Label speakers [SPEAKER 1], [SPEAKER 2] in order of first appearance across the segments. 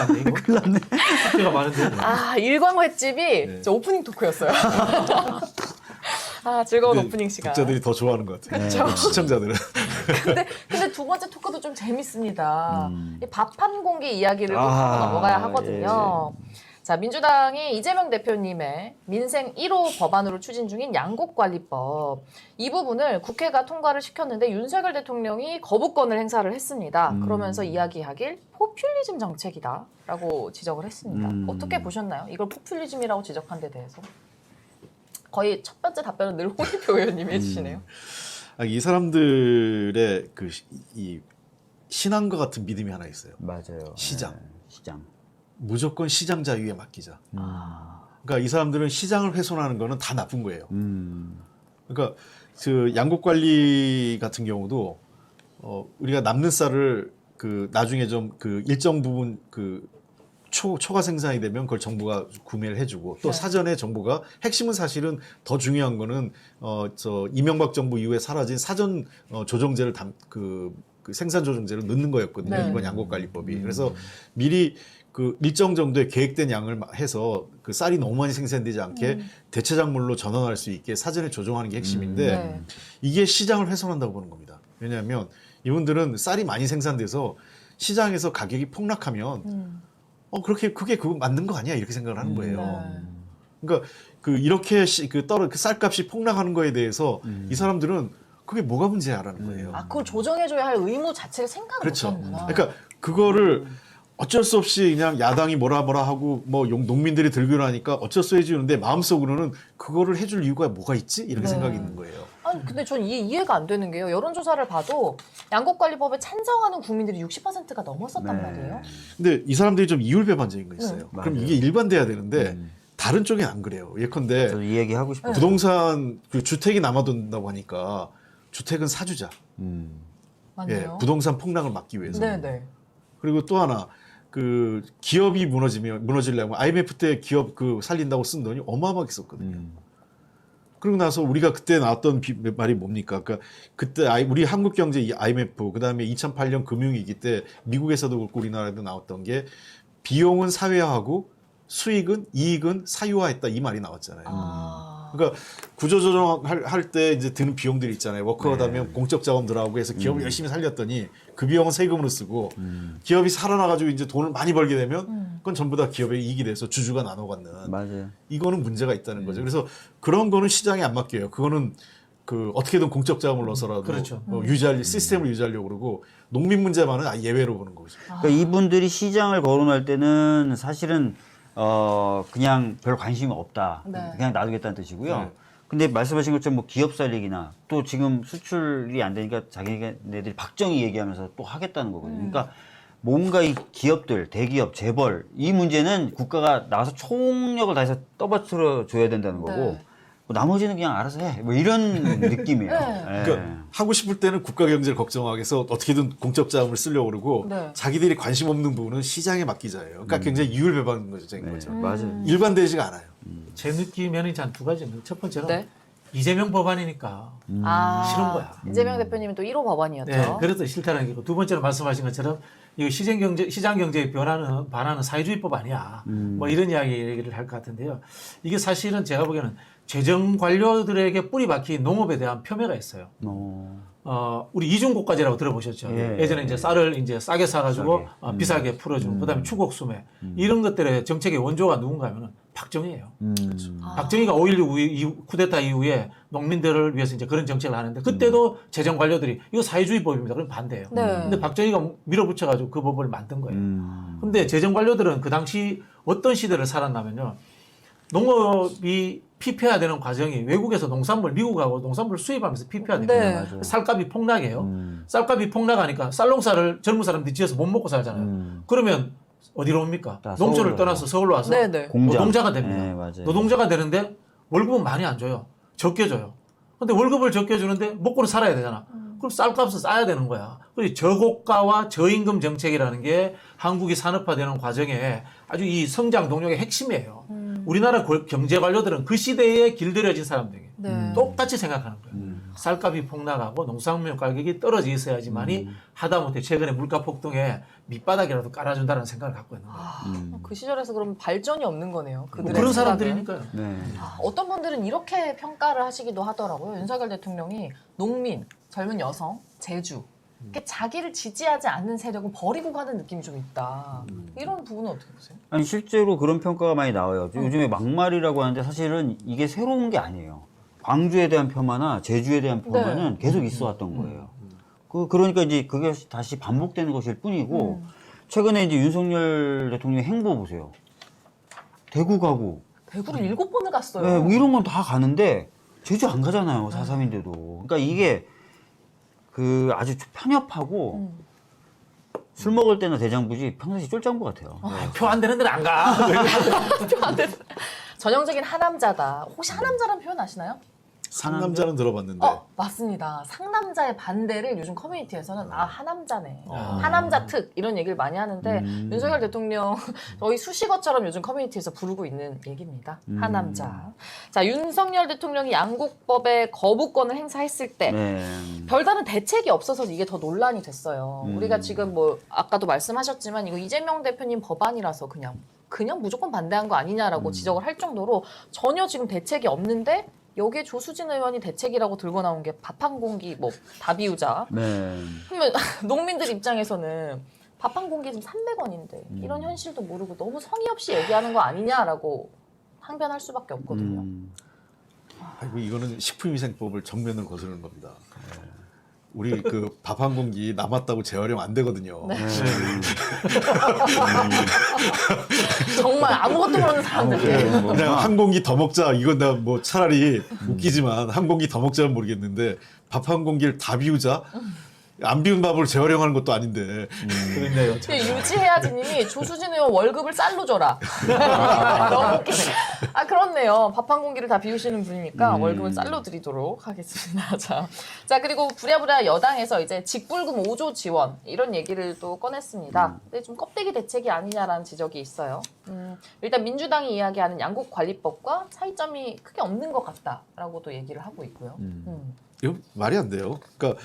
[SPEAKER 1] 났네 이거.
[SPEAKER 2] 큰일 났네.
[SPEAKER 1] 숙제가 많은데.
[SPEAKER 3] 아, 일광 횟집이
[SPEAKER 4] 네.
[SPEAKER 3] 저 오프닝 토크였어요. 아, 즐거운
[SPEAKER 4] 근데
[SPEAKER 3] 오프닝 시간.
[SPEAKER 4] 독자들이 더 좋아하는 것 같아요.
[SPEAKER 3] 그쵸.
[SPEAKER 4] 시청자들은.
[SPEAKER 3] 근데 두 번째 토크도 좀 재밌습니다. 이 밥 한 공기 이야기를 꼭 하고 넘어가야 하거든요. 자, 민주당이 이재명 대표님의 민생 1호 법안으로 추진 중인 양곡관리법. 이 부분을 국회가 통과를 시켰는데 윤석열 대통령이 거부권을 행사를 했습니다. 그러면서 이야기하길 포퓰리즘 정책이다라고 지적을 했습니다. 어떻게 보셨나요? 이걸 포퓰리즘이라고 지적한 데 대해서. 거의 첫 번째 답변은 늘 홍익표 의원님이 해주시네요.
[SPEAKER 4] 이 사람들의 이 신앙과 같은 믿음이 하나 있어요.
[SPEAKER 2] 맞아요.
[SPEAKER 4] 시장.
[SPEAKER 2] 네, 시장.
[SPEAKER 4] 무조건 시장 자유에 맡기자.
[SPEAKER 3] 아.
[SPEAKER 4] 그러니까 이 사람들은 시장을 훼손하는 거는 다 나쁜 거예요. 그러니까 그 양곡 관리 같은 경우도 우리가 남는 쌀을 나중에 좀 일정 부분 초과 생산이 되면 그걸 정부가 구매를 해주고 또
[SPEAKER 3] 네.
[SPEAKER 4] 사전에 정부가 핵심은 사실은 더 중요한 거는 이명박 정부 이후에 사라진 사전 조정제를 그 생산 조정제를 넣는 거였거든요.
[SPEAKER 3] 네.
[SPEAKER 4] 이번 양곡관리법이. 그래서 미리 일정 정도의 계획된 양을 해서 쌀이 너무 많이 생산되지 않게 대체작물로 전환할 수 있게 사전에 조정하는 게 핵심인데
[SPEAKER 3] 네.
[SPEAKER 4] 이게 시장을 훼손한다고 보는 겁니다. 왜냐하면 이분들은 쌀이 많이 생산돼서 시장에서 가격이 폭락하면 그게 그거 맞는 거 아니야 이렇게 생각을 하는 거예요.
[SPEAKER 3] 네.
[SPEAKER 4] 그러니까 이렇게 쌀값이 폭락하는 거에 대해서 이 사람들은 그게 뭐가 문제야라는 거예요.
[SPEAKER 3] 아, 그걸 조정해줘야 할 의무 자체를 생각을
[SPEAKER 4] 그렇죠.
[SPEAKER 3] 못하는구나.
[SPEAKER 4] 그러니까 그거를 어쩔 수 없이 그냥 야당이 뭐라 하고 농민들이 들기로 하니까 어쩔 수 해주는데 마음속으로는 그거를 해줄 이유가 뭐가 있지? 이렇게
[SPEAKER 3] 네.
[SPEAKER 4] 생각이 있는 거예요.
[SPEAKER 3] 아니, 근데 전 이해가 안 되는 게요. 여론조사를 봐도 양곡관리법에 찬성하는 국민들이 60%가 넘었었단
[SPEAKER 2] 네.
[SPEAKER 3] 말이에요.
[SPEAKER 4] 근데 이 사람들이 좀 이율배반적인 거 있어요.
[SPEAKER 2] 네.
[SPEAKER 4] 그럼
[SPEAKER 2] 맞아요.
[SPEAKER 4] 이게 일반돼야 되는데 다른 쪽엔 안 그래요. 예컨대
[SPEAKER 2] 저도 이 얘기 하고 싶어요.
[SPEAKER 4] 부동산 주택이 남아돈다고 하니까 주택은 사주자.
[SPEAKER 3] 맞네요.
[SPEAKER 4] 부동산 폭락을 막기 위해서.
[SPEAKER 3] 네네.
[SPEAKER 4] 그리고 또 하나 기업이 무너지려면 IMF 때 기업 살린다고 쓴 돈이 어마어마하게 썼거든요. 그리고 나서 우리가 그때 나왔던 말이 뭡니까? 그러니까 그때 우리 한국 경제 IMF 그다음에 2008년 금융위기 때 미국에서도 그렇고 우리나라에도 나왔던 게 비용은 사회화하고 수익은 이익은 사유화했다 이 말이 나왔잖아요.
[SPEAKER 3] 아.
[SPEAKER 4] 그러니까 구조조정할 때 이제 드는 비용들이 있잖아요. 워커가 하면 공적 자원 들어가고 해서 기업을 열심히 살렸더니 그 비용은 세금으로 쓰고 기업이 살아나가지고 이제 돈을 많이 벌게 되면 그건 전부 다 기업의 이익이 돼서 주주가 나눠 갖는.
[SPEAKER 2] 맞아요.
[SPEAKER 4] 이거는 문제가 있다는 거죠. 그래서 그런 거는 시장에 안 맡겨요. 그거는 어떻게든 공적 자금을 넣어서라도
[SPEAKER 1] 그렇죠.
[SPEAKER 4] 시스템을 유지하려고 그러고 농민 문제만은 예외로 보는 거죠.
[SPEAKER 2] 그러니까 이분들이 시장을 거론할 때는 사실은 그냥 별 관심이 없다.
[SPEAKER 3] 네.
[SPEAKER 2] 그냥 놔두겠다는 뜻이고요.
[SPEAKER 4] 네.
[SPEAKER 2] 근데 말씀하신 것처럼 뭐 기업 살리기나 또 지금 수출이 안 되니까 자기네들이 박정희 얘기하면서 또 하겠다는 거거든요. 그러니까 뭔가 이 기업들, 대기업, 재벌 이 문제는 국가가 나와서 총력을 다해서 떠받들어 줘야 된다는 거고
[SPEAKER 3] 네.
[SPEAKER 2] 뭐 나머지는 그냥 알아서 해. 뭐 이런 느낌이에요.
[SPEAKER 3] 네.
[SPEAKER 4] 그러니까 하고 싶을 때는 국가 경제를 걱정하기 위해서 어떻게든 공적 자금을 쓰려고 그러고
[SPEAKER 3] 네.
[SPEAKER 4] 자기들이 관심 없는 부분은 시장에 맡기자예요. 그러니까 굉장히 이율배반인 거죠.
[SPEAKER 2] 네, 맞아요.
[SPEAKER 4] 일반되지가 않아요.
[SPEAKER 1] 제 느낌에는 이제 한 두 가지입니다. 첫 번째는
[SPEAKER 3] 네.
[SPEAKER 1] 이재명 법안이니까
[SPEAKER 3] 아.
[SPEAKER 1] 싫은 거야.
[SPEAKER 3] 이재명 대표님은 또 1호 법안이었죠.
[SPEAKER 1] 네, 그래서 싫다는 얘기고 두 번째로 말씀하신 것처럼 이거 시장 경제에 반하는 사회주의법 아니야. 뭐 이런 얘기를 할 것 같은데요. 이게 사실은 제가 보기에는 재정 관료들에게 뿌리 박힌 농업에 대한 폄훼가 있어요. 우리 이중고가제라고 들어보셨죠?
[SPEAKER 2] 예.
[SPEAKER 1] 예전에 이제 쌀을 이제 싸게 사가지고 비싸게 풀어주고 그다음에 추곡수매 이런 것들의 정책의 원조가 누군가 하면은 박정희예요. 박정희가 5.16 이후, 쿠데타 이후에 농민들을 위해서 이제 그런 정책을 하는데 그때도 재정 관료들이 이거 사회주의법입니다. 그럼 반대해요.
[SPEAKER 3] 네.
[SPEAKER 1] 근데 박정희가 밀어붙여가지고 그 법을 만든 거예요. 근데 재정 관료들은 그 당시 어떤 시대를 살았냐면요. 농업이 피폐화되는 과정이 외국에서 미국하고 농산물 수입하면서 피폐화됩니다.
[SPEAKER 3] 네.
[SPEAKER 1] 쌀값이 폭락해요. 쌀값이 폭락하니까 쌀농사를 젊은 사람들이 지어서 못 먹고 살잖아요. 그러면 어디로 옵니까?
[SPEAKER 2] 다
[SPEAKER 1] 농촌을
[SPEAKER 2] 서울로
[SPEAKER 1] 떠나서 서울로 와서
[SPEAKER 3] 네네.
[SPEAKER 1] 노동자가 됩니다.
[SPEAKER 2] 네, 맞아요.
[SPEAKER 1] 노동자가 되는데 월급은 많이 안 줘요. 적게 줘요. 근데 월급을 적게 주는데 먹고는 살아야 되잖아. 그럼 쌀값은 싸야 되는 거야. 그래서 저고가와 저임금 정책이라는 게 한국이 산업화되는 과정에 아주 이 성장 동력의 핵심이에요. 우리나라 경제 관료들은 그 시대에 길들여진 사람들이에요.
[SPEAKER 3] 네.
[SPEAKER 1] 똑같이 생각하는 거예요. 쌀값이 폭락하고 농산물 가격이 떨어져 있어야지만이 하다못해 최근에 물가 폭등에 밑바닥이라도 깔아준다는 생각을 갖고 있는 거예요.
[SPEAKER 3] 그 시절에서 그럼 발전이 없는 거네요.
[SPEAKER 1] 뭐
[SPEAKER 3] 그들의
[SPEAKER 1] 그런
[SPEAKER 3] 생각은.
[SPEAKER 1] 사람들이니까요.
[SPEAKER 2] 네.
[SPEAKER 3] 어떤 분들은 이렇게 평가를 하시기도 하더라고요. 윤석열 대통령이 농민, 젊은 여성, 제주 이렇게 자기를 지지하지 않는 세력은 버리고 가는 느낌이 좀 있다. 이런 부분은 어떻게 보세요?
[SPEAKER 2] 아니 실제로 그런 평가가 많이 나와요. 요즘에 막말이라고 하는데 사실은 이게 새로운 게 아니에요. 광주에 대한 폄하나 제주에 대한 폄하는 계속 있어 왔던 거예요. 그러니까 이제 그게 다시 반복되는 것일 뿐이고 최근에 이제 윤석열 대통령의 행보 보세요. 대구 가고
[SPEAKER 3] 대구를 7번을 갔어요.
[SPEAKER 2] 네, 뭐 이런 건 다 가는데 제주 안 가잖아요. 4.3인데도. 그러니까 이게 그 아주 편협하고 술 먹을 때나 대장부지 평상시 쫄장부 같아요.
[SPEAKER 1] 표 안 되는 데는 안 가.
[SPEAKER 3] 전형적인 하남자다. 혹시 하남자라는 표현 아시나요?
[SPEAKER 4] 상남자는 들어봤는데
[SPEAKER 3] 맞습니다. 상남자의 반대를 요즘 커뮤니티에서는 하남자네. 하남자 특 이런 얘기를 많이 하는데 윤석열 대통령 거의 수식어처럼 요즘 커뮤니티에서 부르고 있는 얘기입니다. 하남자. 자, 윤석열 대통령이 양국법의 거부권을 행사했을 때
[SPEAKER 2] 네.
[SPEAKER 3] 별다른 대책이 없어서 이게 더 논란이 됐어요. 우리가 지금 뭐 아까도 말씀하셨지만 이거 이재명 대표님 법안이라서 그냥 무조건 반대한 거 아니냐라고 지적을 할 정도로 전혀 지금 대책이 없는데 여기에 조수진 의원이 대책이라고 들고 나온 게 밥 한 공기 뭐 다 비우자.
[SPEAKER 2] 네.
[SPEAKER 3] 그러면 농민들 입장에서는 밥 한 공기 지금 300원인데 이런 현실도 모르고 너무 성의 없이 얘기하는 거 아니냐라고 항변할 수밖에 없거든요.
[SPEAKER 4] 아이고, 이거는 식품위생법을 정면으로 거스르는 겁니다. 우리 그 밥 한 공기 남았다고 재활용 안 되거든요.
[SPEAKER 3] 네. 정말 아무것도 모르는 사람들.
[SPEAKER 4] 그냥 한 공기 더 먹자. 이건 나 뭐 차라리 웃기지만 한 공기 더 먹자는 모르겠는데 밥 한 공기를 다 비우자. 안 비운 밥을 재활용하는 것도 아닌데.
[SPEAKER 1] 그런데요.
[SPEAKER 3] 유지해야지님이 조수진 의원 월급을 쌀로 줘라. 너무 웃기네. 그렇네요. 밥 한 공기를 다 비우시는 분이니까 월급은 쌀로 드리도록 하겠습니다. 자, 그리고 부랴부랴 여당에서 이제 직불금 5조 지원 이런 얘기를 또 꺼냈습니다. 근데 좀 껍데기 대책이 아니냐라는 지적이 있어요. 일단 민주당이 이야기하는 양국관리법과 차이점이 크게 없는 것 같다라고도 얘기를 하고 있고요.
[SPEAKER 4] 이거 말이 안 돼요. 그러니까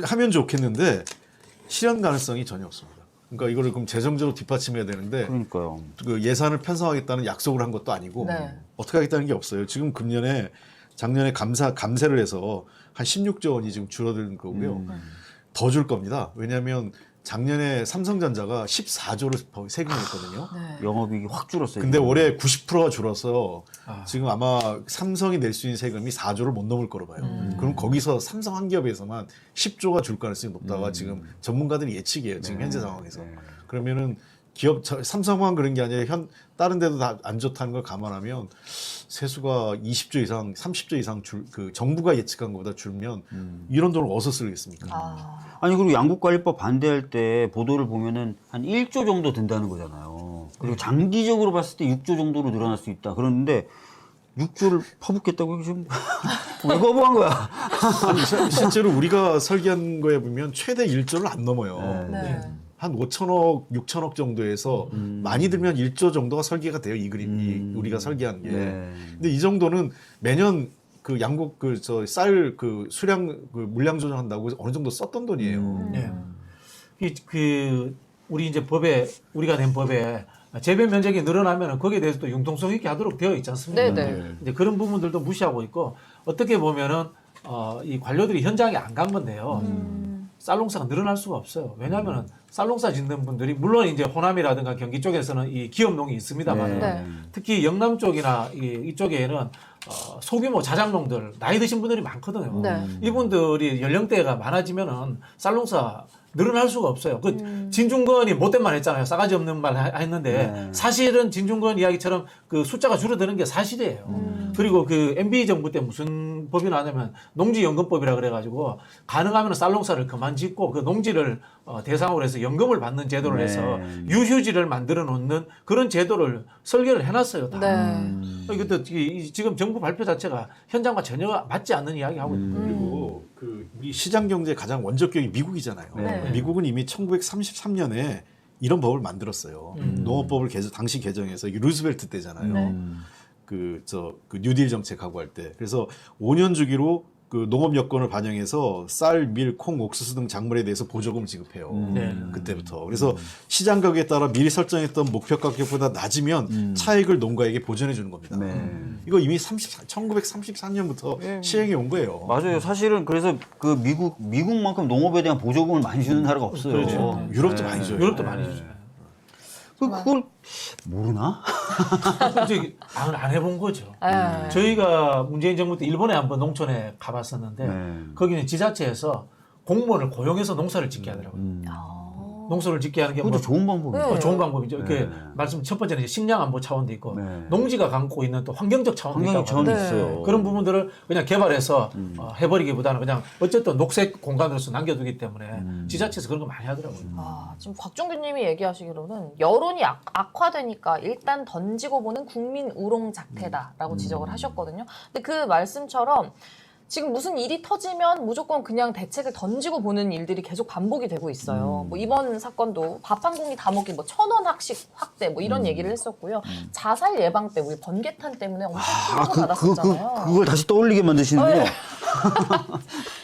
[SPEAKER 4] 하면 좋겠는데 실현 가능성이 전혀 없습니다. 그러니까 이거를 그럼 재정적으로 뒷받침해야 되는데
[SPEAKER 2] 그러니까요.
[SPEAKER 4] 그 예산을 편성하겠다는 약속을 한 것도 아니고
[SPEAKER 3] 네.
[SPEAKER 4] 어떻게 하겠다는 게 없어요. 지금 작년에 감세를 해서 한 16조 원이 지금 줄어든 거고요. 더 줄 겁니다. 왜냐하면 작년에 삼성전자가 14조를 세금을 냈거든요.
[SPEAKER 3] 네.
[SPEAKER 2] 영업이익이 확 줄었어요.
[SPEAKER 4] 근데
[SPEAKER 2] 지금.
[SPEAKER 4] 올해 90%가 줄어서 지금 아마 삼성이 낼 수 있는 세금이 4조를 못 넘을 거로 봐요. 그럼 거기서 삼성 한 기업에서만 10조가 줄 가능성이 높다가 지금 전문가들이 예측이에요. 지금 현재 상황에서. 그러면은 삼성만 그런 게 아니라 다른 데도 다 안 좋다는 걸 감안하면 세수가 20조 이상, 30조 이상 그 정부가 예측한 것보다 줄면 이런 돈을 어디서 쓰겠습니까?
[SPEAKER 2] 아니 그리고 양국관리법 반대할 때 보도를 보면은 한 1조 정도 든다는 거잖아요. 그리고 장기적으로 봤을 때 6조 정도로 늘어날 수 있다. 그런데 6조를 퍼붓겠다고 지금 왜 거부한 거야?
[SPEAKER 4] 아니, 실제로 우리가 설계한 거에 보면 최대 1조를 안 넘어요.
[SPEAKER 3] 네.
[SPEAKER 4] 한 5천억, 6천억 정도에서 많이 들면 1조 정도가 설계가 돼요. 이 그림이 우리가 설계한 게.
[SPEAKER 2] 네.
[SPEAKER 4] 근데 이 정도는 매년 그 양국 쌀 수량 물량 조정한다고 어느 정도 썼던 돈이에요.
[SPEAKER 1] 네. 우리 이제 우리가 낸 법에 재배 면적이 늘어나면 거기에 대해서 또 융통성 있게 하도록 되어 있지 않습니까?
[SPEAKER 3] 네네.
[SPEAKER 1] 이제 그런 부분들도 무시하고 있고 어떻게 보면은 이 관료들이 현장에 안 간 건데요. 쌀농사가 늘어날 수가 없어요. 왜냐하면 쌀농사 짓는 분들이 물론 이제 호남이라든가 경기 쪽에서는 이 기업농이 있습니다만
[SPEAKER 3] 네.
[SPEAKER 1] 특히 영남 쪽이나 이쪽에는 소규모 자작농들 나이 드신 분들이 많거든요.
[SPEAKER 3] 네.
[SPEAKER 1] 이분들이 연령대가 많아지면은 쌀농사 늘어날 수가 없어요. 그 진중권이 못된 말 했잖아요. 싸가지 없는 말 했는데 사실은 진중권 이야기처럼 그 숫자가 줄어드는 게 사실이에요. 그리고 그 MB 정부 때 무슨 법이 나냐면 농지연금법이라 그래가지고 가능하면 쌀농사를 그만 짓고 그 농지를 대상으로 해서 연금을 받는 제도를 해서 유휴지를 만들어 놓는 그런 제도를 설계를 해놨어요. 다.
[SPEAKER 3] 네.
[SPEAKER 1] 이것도 지금 정부 발표 자체가 현장과 전혀 맞지 않는 이야기 하고 있는 거예요.
[SPEAKER 4] 그리고 우리 시장 경제 가장 원적격이 미국이잖아요.
[SPEAKER 3] 네.
[SPEAKER 4] 미국은 이미 1933년에 이런 법을 만들었어요. 농업법을 당시 개정해서 이게 루스벨트 때잖아요.
[SPEAKER 3] 네.
[SPEAKER 4] 그 뉴딜 정책하고 할 때. 그래서 5년 주기로 그 농업 여건을 반영해서 쌀, 밀, 콩, 옥수수 등 작물에 대해서 보조금 지급해요.
[SPEAKER 1] 네.
[SPEAKER 4] 그때부터. 그래서 시장 가격에 따라 미리 설정했던 목표 가격보다 낮으면 차익을 농가에게 보전해 주는 겁니다.
[SPEAKER 2] 네.
[SPEAKER 4] 이거 이미 1933년부터 시행해 온 거예요.
[SPEAKER 2] 맞아요. 사실은 그래서 그 미국만큼 농업에 대한 보조금을 많이 주는 나라가 없어요.
[SPEAKER 1] 그렇죠.
[SPEAKER 4] 유럽도 많이 줘요.
[SPEAKER 1] 유럽도 많이 주죠.
[SPEAKER 2] 그걸 모르나?
[SPEAKER 1] 솔직히 안 해본 거죠.
[SPEAKER 3] 예.
[SPEAKER 1] 저희가 문재인 정부 때 일본에 한번 농촌에 가봤었는데
[SPEAKER 2] 네.
[SPEAKER 1] 거기는 지자체에서 공무원을 고용해서 농사를 짓게 하더라고요. 농사를 짓게 하는 게
[SPEAKER 2] 그것도
[SPEAKER 1] 뭐
[SPEAKER 2] 좋은 방법이에요.
[SPEAKER 3] 네.
[SPEAKER 1] 좋은 방법이죠.
[SPEAKER 2] 네.
[SPEAKER 1] 그 말씀 첫 번째는 이제 식량 안보 차원도 있고
[SPEAKER 2] 네.
[SPEAKER 1] 농지가 갖고 있는 또 환경적 차원도
[SPEAKER 2] 환경적
[SPEAKER 1] 있다고
[SPEAKER 2] 차원이
[SPEAKER 1] 하거든요.
[SPEAKER 2] 있어요.
[SPEAKER 1] 그런 부분들을 그냥 개발해서 해버리기보다는 그냥 어쨌든 녹색 공간으로서 남겨두기 때문에 지자체에서 그런 거 많이 하더라고요.
[SPEAKER 3] 지금 곽종규님이 얘기하시기로는 여론이 악화되니까 일단 던지고 보는 국민 우롱작태다라고 지적을 하셨거든요. 근데 그 말씀처럼 지금 무슨 일이 터지면 무조건 그냥 대책을 던지고 보는 일들이 계속 반복이 되고 있어요. 뭐 이번 사건도 밥 한 공기 다 먹기, 뭐 1,000원 학식 확대, 뭐 이런 얘기를 했었고요. 자살 예방 때 우리 번개탄 때문에 엄청 큰 거 받았었잖아요.
[SPEAKER 2] 그걸 다시 떠올리게 만드시는군요.
[SPEAKER 3] 네.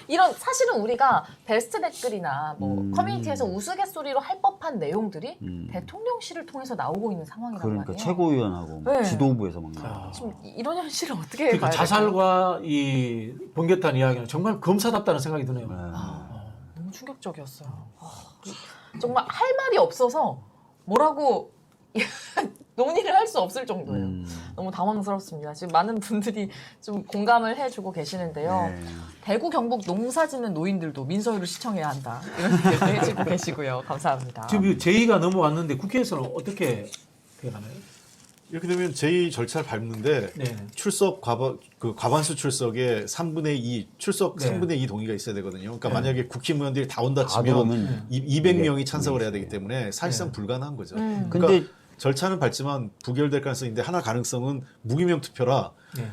[SPEAKER 3] 이런 사실은 우리가 베스트 댓글이나 뭐 커뮤니티에서 우스갯소리로 할 법한 내용들이 대통령실을 통해서 나오고 있는 상황이란
[SPEAKER 2] 그러니까
[SPEAKER 3] 말이에요.
[SPEAKER 2] 최고위원하고
[SPEAKER 3] 네.
[SPEAKER 2] 지도부에서 막 나와요.
[SPEAKER 1] 아,
[SPEAKER 3] 지금 이런 현실을 어떻게
[SPEAKER 1] 그러니까
[SPEAKER 3] 봐야 될까요?
[SPEAKER 1] 자살과 이 번개탄 이야기는 정말 검사답다는 생각이 드네요.
[SPEAKER 3] 너무 충격적이었어요. 정말 할 말이 없어서 뭐라고 논의를 할 수 없을 정도예요. 너무 당황스럽습니다. 지금 많은 분들이 좀 공감을 해주고 계시는데요.
[SPEAKER 2] 네.
[SPEAKER 3] 대구 경북 농사 짓는 노인들도 민서유를 시청해야 한다. 이런 얘기도 해주고 계시고요. 감사합니다.
[SPEAKER 1] 지금 이 제의가 넘어왔는데 국회에서는 어떻게 되나요?
[SPEAKER 4] 이렇게 되면 제2 절차를 밟는데
[SPEAKER 1] 네.
[SPEAKER 4] 출석 과반수 출석에 3분의 2 출석
[SPEAKER 1] 네.
[SPEAKER 4] 3분의 2 동의가 있어야 되거든요. 그러니까
[SPEAKER 1] 네.
[SPEAKER 4] 만약에 국회의원들이 다 온다
[SPEAKER 2] 다
[SPEAKER 4] 치면
[SPEAKER 2] 들어오면
[SPEAKER 4] 200명이 찬성을 해야 되기 때문에 사실상 불가능한 거죠. 그러니까
[SPEAKER 2] 근데
[SPEAKER 4] 절차는 밟지만 부결될 가능성인데 하나 가능성은 무기명 투표라
[SPEAKER 1] 네.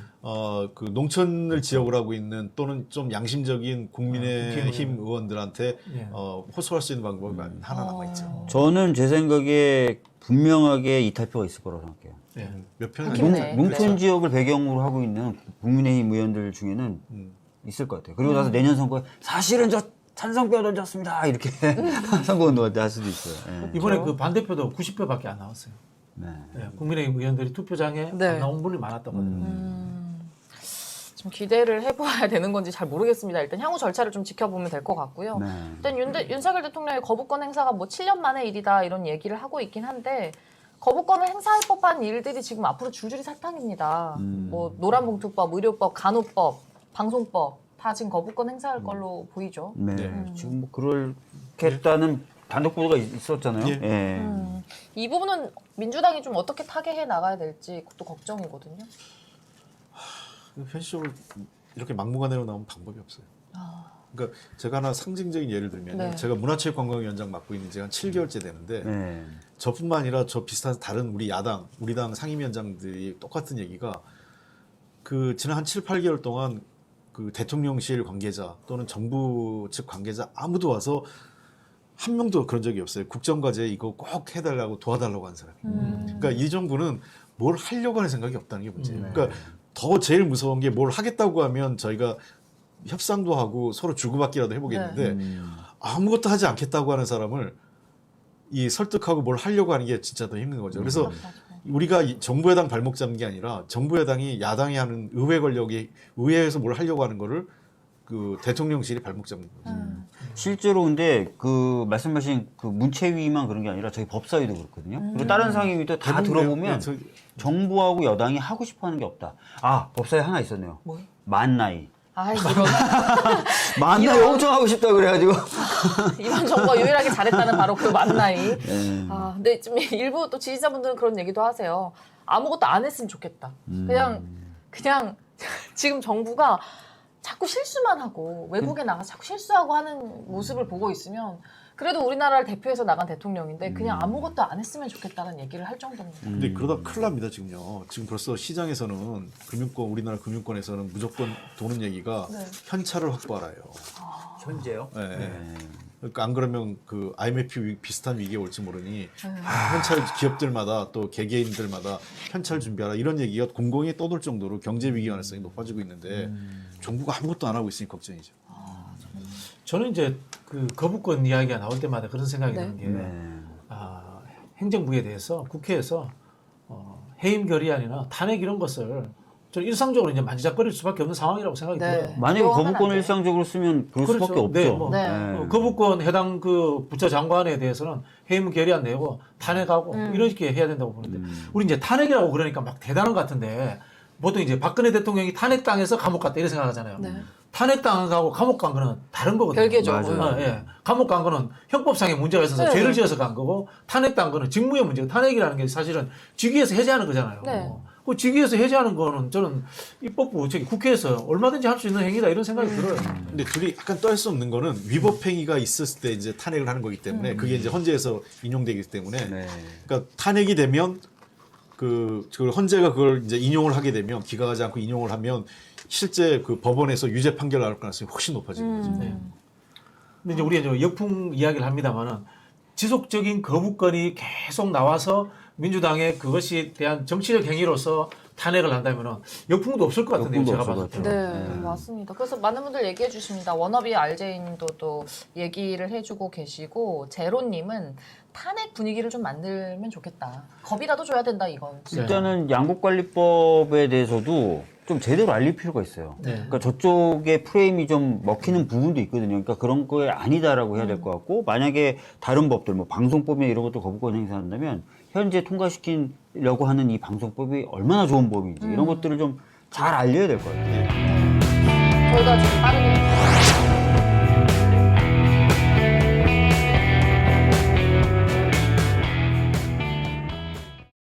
[SPEAKER 4] 그 농촌을 지역으로 하고 있는 또는 좀 양심적인 국민의힘
[SPEAKER 1] 국회의원.
[SPEAKER 4] 의원들한테
[SPEAKER 1] 네.
[SPEAKER 4] 호소할 수 있는 방법이 하나 남아있죠.
[SPEAKER 2] 저는 제 생각에 분명하게 이탈표가 있을 거라고 생각해요.
[SPEAKER 1] 네.
[SPEAKER 4] 몇 편?
[SPEAKER 3] 국힘 네.
[SPEAKER 2] 농촌 지역을 배경으로 하고 있는 국민의힘 의원들 중에는 있을 것 같아요. 그리고 나서 내년 선거에 사실은 저 찬성표 던졌습니다. 이렇게 선거운동할 때 할 수도 있어요. 예.
[SPEAKER 1] 이번에 그 반대표도 90표밖에 안 나왔어요.
[SPEAKER 2] 네.
[SPEAKER 1] 네. 국민의힘 의원들이 투표장에
[SPEAKER 3] 네.
[SPEAKER 1] 안 나온 분이 많았다고 하더라고요.
[SPEAKER 3] 좀 기대를 해봐야 되는 건지 잘 모르겠습니다. 일단 향후 절차를 좀 지켜보면 될 것 같고요.
[SPEAKER 2] 네.
[SPEAKER 3] 일단 윤석열 대통령의 거부권 행사가 뭐 7년 만의 일이다 이런 얘기를 하고 있긴 한데 거부권을 행사할 법한 일들이 지금 앞으로 줄줄이 살탕입니다. 뭐 노란봉투법, 의료법, 간호법, 방송법 다 지금 거부권 행사할 걸로 보이죠.
[SPEAKER 2] 네.
[SPEAKER 4] 네.
[SPEAKER 2] 지금 뭐 그렇겠다는 단독 보도가 있었잖아요.
[SPEAKER 4] 예.
[SPEAKER 2] 예.
[SPEAKER 3] 이 부분은 민주당이 좀 어떻게 타개해 나가야 될지 그것도 걱정이거든요.
[SPEAKER 4] 현실적으로 이렇게 막무가내로 나오면 방법이 없어요. 그러니까 제가 하나 상징적인 예를 들면
[SPEAKER 3] 네.
[SPEAKER 4] 제가 문화체육관광위원장 맡고 있는 지가 한 7개월째 되는데
[SPEAKER 2] 네.
[SPEAKER 4] 저뿐만 아니라 저 비슷한 다른 우리 당 상임위원장들이 똑같은 얘기가 그 지난 한 7, 8개월 동안 그 대통령실 관계자 또는 정부 측 관계자 아무도 와서 한 명도 그런 적이 없어요. 국정과제 이거 꼭 해달라고 도와달라고 한 사람이. 그러니까 이 정부는 뭘 하려고 하는 생각이 없다는 게 문제예요. 그러니까 더 제일 무서운 게 뭘 하겠다고 하면 저희가 협상도 하고 서로 주고받기라도 해보겠는데 아무것도 하지 않겠다고 하는 사람을 이 설득하고 뭘 하려고 하는 게 진짜 더 힘든 거죠. 그래서 우리가 정부 여당 발목 잡는 게 아니라 정부 여당이 야당이 하는 의회 권력이 의회에서 뭘 하려고 하는 거를 그 대통령실이 발목 잡는 거죠.
[SPEAKER 2] 실제로 근데 그 말씀하신 그 문체위만 그런 게 아니라 저희 법사위도 그렇거든요. 그리고 다른 상임위도 다
[SPEAKER 4] 대부분
[SPEAKER 2] 들어보면
[SPEAKER 4] 저-
[SPEAKER 2] 정부하고 여당이 하고 싶어하는 게 없다. 아, 법사위 하나 있었네요.
[SPEAKER 3] 뭐요?
[SPEAKER 2] 만 나이.
[SPEAKER 3] 아 이런
[SPEAKER 2] 만 나이 엄청 하고 싶다 그래가지고.
[SPEAKER 3] 이번 정부가 유일하게 잘했다는 바로 그 만나이.
[SPEAKER 2] 네.
[SPEAKER 3] 아 근데 좀 일부 또 지지자분들은 그런 얘기도 하세요. 아무것도 안 했으면 좋겠다. 그냥 지금 정부가 자꾸 실수만 하고 외국에 나가서 자꾸 실수하고 하는 모습을 보고 있으면 그래도 우리나라를 대표해서 나간 대통령인데 그냥 아무것도 안 했으면 좋겠다는 얘기를 할 정도입니다.
[SPEAKER 4] 근데 그러다 큰일 납니다, 지금요. 지금 벌써 시장에서는 우리나라 금융권에서는 무조건 도는 얘기가
[SPEAKER 3] 네.
[SPEAKER 4] 현찰을 확보하라요.
[SPEAKER 1] 현재요?
[SPEAKER 4] 네. 그러니까 안 그러면 그 IMF 비슷한 위기가 올지 모르니 현찰 기업들마다 또 개개인들마다 현찰 준비하라 이런 얘기가 공공이 떠돌 정도로 경제 위기 가능성이 높아지고 있는데 정부가 아무것도 안 하고 있으니 걱정이죠.
[SPEAKER 1] 저는 이제 그 거부권 이야기가 나올 때마다 그런 생각이
[SPEAKER 3] 네.
[SPEAKER 1] 드는 게
[SPEAKER 2] 네.
[SPEAKER 1] 행정부에 대해서 국회에서 해임 결의안이나 탄핵 이런 것을 저는 일상적으로 이제 만지작거릴 수밖에 없는 상황이라고 생각이
[SPEAKER 3] 네.
[SPEAKER 1] 들어요.
[SPEAKER 2] 만약에
[SPEAKER 3] 기여하면 안
[SPEAKER 2] 거부권을
[SPEAKER 3] 돼요.
[SPEAKER 2] 일상적으로 쓰면 그럴
[SPEAKER 1] 그렇죠.
[SPEAKER 2] 수밖에 없죠.
[SPEAKER 1] 네, 뭐.
[SPEAKER 3] 네.
[SPEAKER 1] 거부권 해당 그 부처 장관에 대해서는 해임 결의안 내고 탄핵하고 이렇게 해야 된다고 보는데 우리 이제 탄핵이라고 그러니까 막 대단한 것 같은데 보통 이제 박근혜 대통령이 탄핵당해서 감옥 갔다 이렇게 생각하잖아요.
[SPEAKER 3] 네.
[SPEAKER 1] 탄핵당하고 감옥 간 거는 다른 거거든요.
[SPEAKER 3] 별개죠.
[SPEAKER 2] 맞아요.
[SPEAKER 1] 예. 감옥 간 거는 형법상의 문제가 있어서
[SPEAKER 3] 네.
[SPEAKER 1] 죄를 지어서 간 거고 탄핵당 거는 직무의 문제고 탄핵이라는 게 사실은 직위에서 해제하는 거잖아요.
[SPEAKER 3] 네.
[SPEAKER 1] 그 직위에서 해제하는 거는 저는 입법부 저기 국회에서 얼마든지 할 수 있는 행위다 이런 생각이 들어요.
[SPEAKER 4] 근데 둘이 약간 뗄 수 없는 거는 위법 행위가 있었을 때 이제 탄핵을 하는 거기 때문에 그게 이제 헌재에서 인용되기 때문에
[SPEAKER 2] 네.
[SPEAKER 4] 그러니까 탄핵이 되면 그걸 헌재가 그걸 이제 인용을 하게 되면 기각하지 않고 인용을 하면 실제 그 법원에서 유죄 판결 나올 가능성이 훨씬 높아지는 거죠.
[SPEAKER 1] 네. 근데 이제 우리가 이제 역풍 이야기를 합니다만은 지속적인 거부권이 계속 나와서 민주당의 그것이 대한 정치적 행위로서 탄핵을 한다면은 역풍도 없을 것 같은데요.
[SPEAKER 2] 역풍도
[SPEAKER 1] 제가
[SPEAKER 2] 없을
[SPEAKER 1] 봤을
[SPEAKER 2] 것
[SPEAKER 1] 때.
[SPEAKER 2] 같아요.
[SPEAKER 3] 네, 맞습니다. 그래서 많은 분들 얘기해 주십니다. 워너비 RJ님도 또 얘기를 해주고 계시고 제로님은 탄핵 분위기를 좀 만들면 좋겠다. 겁이라도 줘야 된다 이건.
[SPEAKER 2] 일단은 양국관리법에 대해서도 좀 제대로 알릴 필요가 있어요.
[SPEAKER 1] 네.
[SPEAKER 2] 그러니까 저쪽에 프레임이 좀 먹히는 부분도 있거든요. 그러니까 그런 거에 아니다라고 해야 될 것 같고 만약에 다른 법들 뭐 방송법이나 이런 것도 거부권 행사한다면 현재 통과시키려고 하는 이 방송법이 얼마나 좋은 법인지 이런 것들을 좀 잘 알려야 될 것 같아요.
[SPEAKER 3] 저희가 지금 빠르게